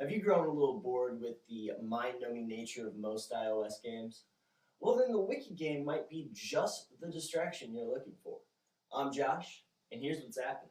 Have you grown a little bored with the mind-numbing nature of most iOS games? Well, then the Wiki game might be just the distraction you're looking for. I'm Josh, and here's what's happening.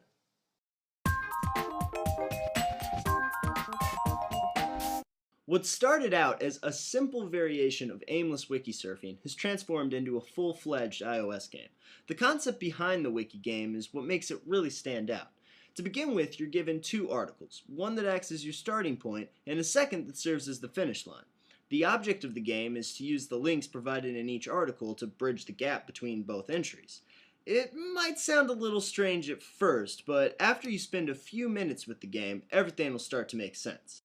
What started out as a simple variation of aimless wiki surfing has transformed into a full-fledged iOS game. The concept behind the wiki game is what makes it really stand out. To begin with, you're given two articles, one that acts as your starting point and a second that serves as the finish line. The object of the game is to use the links provided in each article to bridge the gap between both entries. It might sound a little strange at first, but after you spend a few minutes with the game, everything will start to make sense.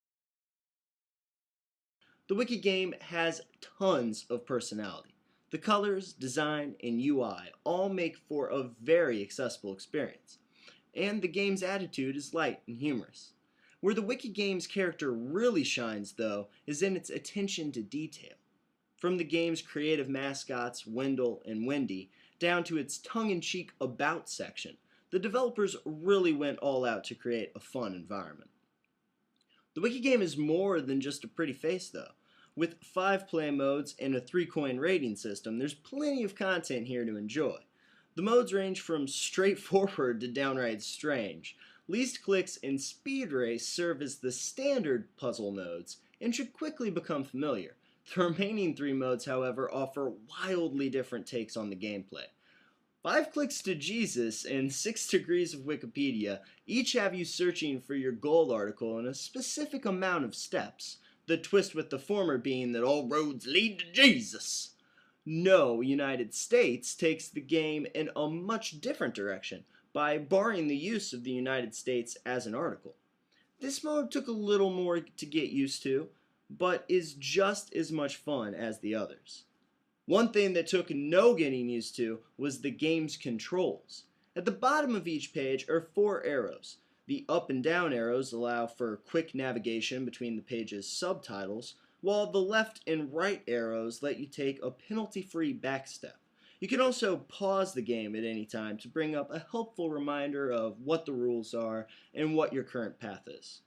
The Wiki game has tons of personality. The colors, design, and UI all make for a very accessible experience. And the game's attitude is light and humorous. Where the Wiki game's character really shines, though, is in its attention to detail. From the game's creative mascots, Wendell and Wendy, down to its tongue-in-cheek About section, the developers really went all out to create a fun environment. The Wiki game is more than just a pretty face, though. With 5 play modes and a 3-coin rating system, there's plenty of content here to enjoy. The modes range from straightforward to downright strange. Least clicks and speed race serve as the standard puzzle modes and should quickly become familiar. The remaining 3 modes, however, offer wildly different takes on the gameplay. 5 clicks to Jesus and 6 degrees of Wikipedia each have you searching for your goal article in a specific amount of steps, the twist with the former being that all roads lead to Jesus. No United States takes the game in a much different direction by barring the use of the United States as an article. This mode took a little more to get used to, but is just as much fun as the others. One thing that took no getting used to was the game's controls. At the bottom of each page are 4 arrows. The up and down arrows allow for quick navigation between the page's subtitles, while the left and right arrows let you take a penalty-free backstep. You can also pause the game at any time to bring up a helpful reminder of what the rules are and what your current path is.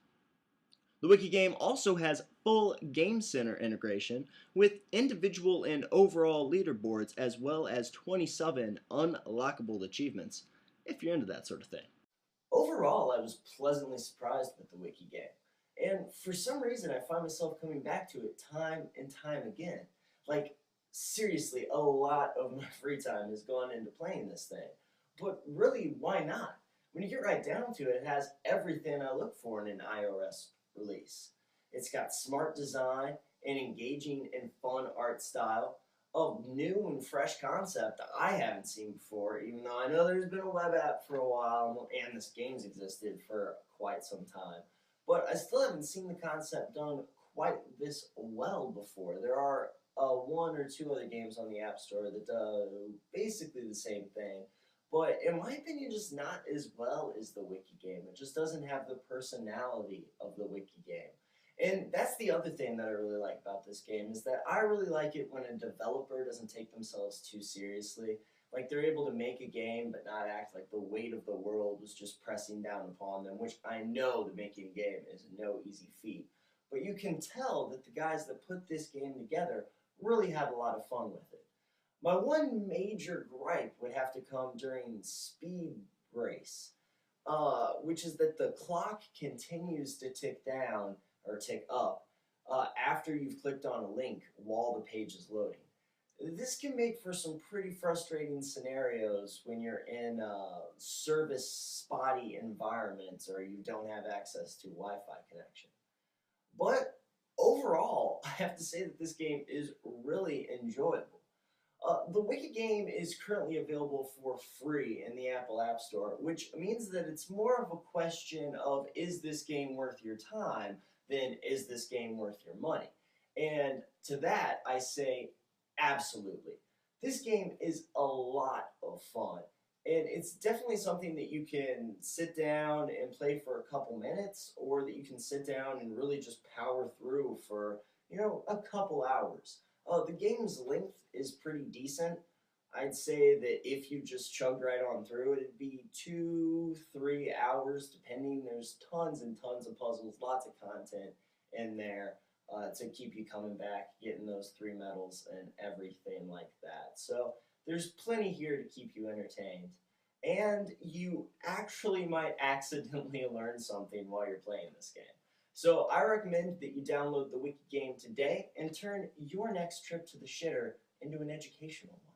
The Wiki game also has full Game Center integration with individual and overall leaderboards as well as 27 unlockable achievements, if you're into that sort of thing. Overall, I was pleasantly surprised with the Wiki game. And for some reason, I find myself coming back to it time and time again. Like, seriously, a lot of my free time has gone into playing this thing. But really, why not? When you get right down to it, it has everything I look for in an iOS release. It's got smart design, an engaging and fun art style, a new and fresh concept that I haven't seen before, even though I know there's been a web app for a while and this game's existed for quite some time. But I still haven't seen the concept done quite this well before. There are 1 or 2 other games on the App Store that do basically the same thing, but in my opinion, just not as well as the Wiki game. It just doesn't have the personality of the Wiki game. And that's the other thing that I really like about this game, is that I really like it when a developer doesn't take themselves too seriously. Like, they're able to make a game but not act like the weight of the world was just pressing down upon them, which I know that making a game is no easy feat. But you can tell that the guys that put this game together really had a lot of fun with it. My one major gripe would have to come during speed race, which is that the clock continues to tick down or tick up after you've clicked on a link while the page is loading. This can make for some pretty frustrating scenarios when you're in service spotty environments or you don't have access to Wi-Fi connection. But overall, I have to say that this game is really enjoyable. The Wiki game is currently available for free in the Apple App Store, which means that it's more of a question of, is this game worth your time than is this game worth your money? And to that, I say absolutely. This game is a lot of fun, and it's definitely something that you can sit down and play for a couple minutes, or that you can sit down and really just power through for, a couple hours. The game's length is pretty decent. I'd say that if you just chugged right on through it, it'd be 2, 3 hours, depending. There's tons and tons of puzzles, lots of content, in there to keep you coming back, getting those 3 medals and everything like that. So there's plenty here to keep you entertained. And you actually might accidentally learn something while you're playing this game. So I recommend that you download the Wiki game today and turn your next trip to the shitter into an educational one.